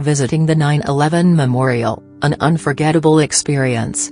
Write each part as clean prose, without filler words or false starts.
visiting the 9/11 memorial, an unforgettable experience.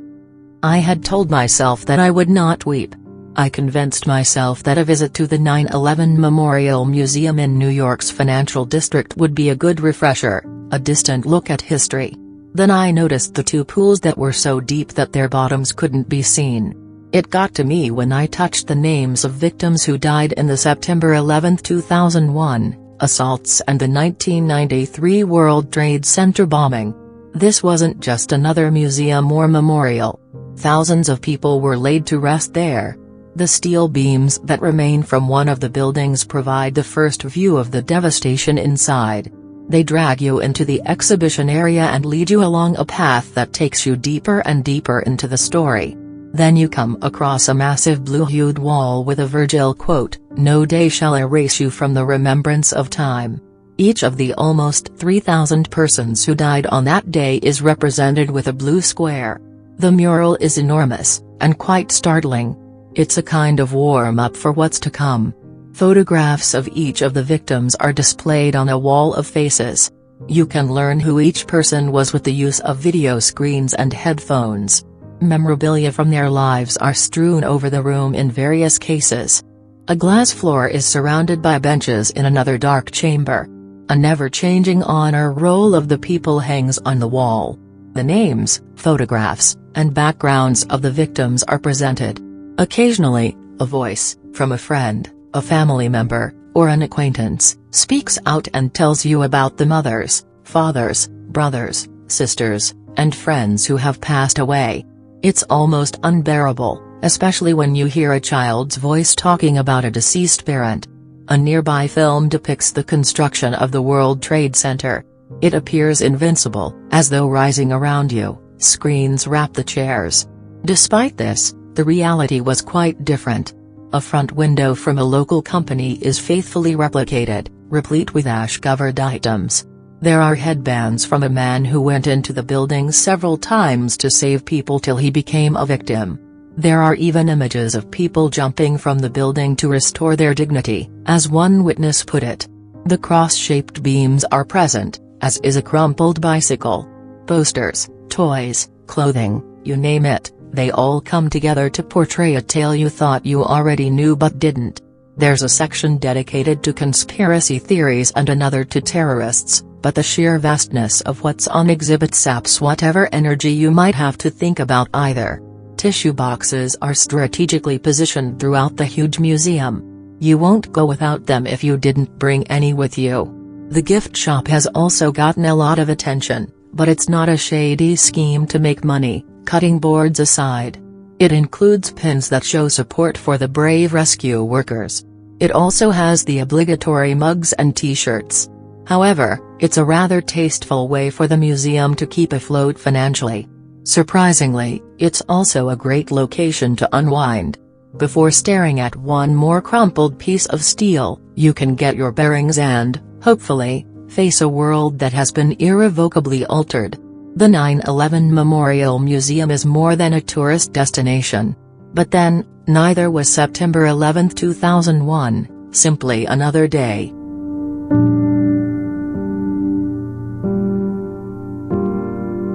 I had told myself that I would not weep. I convinced myself that a visit to the 9/11 Memorial Museum in New York's financial district would be a good refresher, a distant look at history. Then I noticed the two pools that were so deep that their bottoms couldn't be seen. It got to me when I touched the names of victims who died in the September 11, 2001, assaults and the 1993 World Trade Center bombing. This wasn't just another museum or memorial. Thousands of people were laid to rest there. The steel beams that remain from one of the buildings provide the first view of the devastation inside. They drag you into the exhibition area and lead you along a path that takes you deeper and deeper into the story. Then you come across a massive blue-hued wall with a Virgil quote, "No day shall erase you from the remembrance of time." Each of the almost 3,000 persons who died on that day is represented with a blue square. The mural is enormous, and quite startling. It's a kind of warm-up for what's to come. Photographs of each of the victims are displayed on a wall of faces. You can learn who each person was with the use of video screens and headphones. Memorabilia from their lives are strewn over the room in various cases. A glass floor is surrounded by benches in another dark chamber. A never-changing honor roll of the people hangs on the wall. The names, photographs, and backgrounds of the victims are presented. Occasionally, a voice, from a friend, a family member, or an acquaintance, speaks out and tells you about the mothers, fathers, brothers, sisters, and friends who have passed away. It's almost unbearable, especially when you hear a child's voice talking about a deceased parent. A nearby film depicts the construction of the World Trade Center. It appears invincible, as though rising around you. Screens wrap the chairs. Despite this, the reality was quite different. A front window from a local company is faithfully replicated, replete with ash-covered items. There are headbands from a man who went into the building several times to save people till he became a victim. There are even images of people jumping from the building to restore their dignity, as one witness put it. The cross-shaped beams are present, as is a crumpled bicycle. Posters, toys, clothing, you name it, they all come together to portray a tale you thought you already knew but didn't. There's a section dedicated to conspiracy theories and another to terrorists, but the sheer vastness of what's on exhibit saps whatever energy you might have to think about either. Tissue boxes are strategically positioned throughout the huge museum. You won't go without them if you didn't bring any with you. The gift shop has also gotten a lot of attention, but it's not a shady scheme to make money, cutting boards aside. It includes pins that show support for the brave rescue workers. It also has the obligatory mugs and t-shirts. However, it's a rather tasteful way for the museum to keep afloat financially. Surprisingly, it's also a great location to unwind. Before staring at one more crumpled piece of steel, you can get your bearings and, hopefully, face a world that has been irrevocably altered. The 9/11 Memorial Museum is more than a tourist destination. But then, neither was September 11, 2001, simply another day.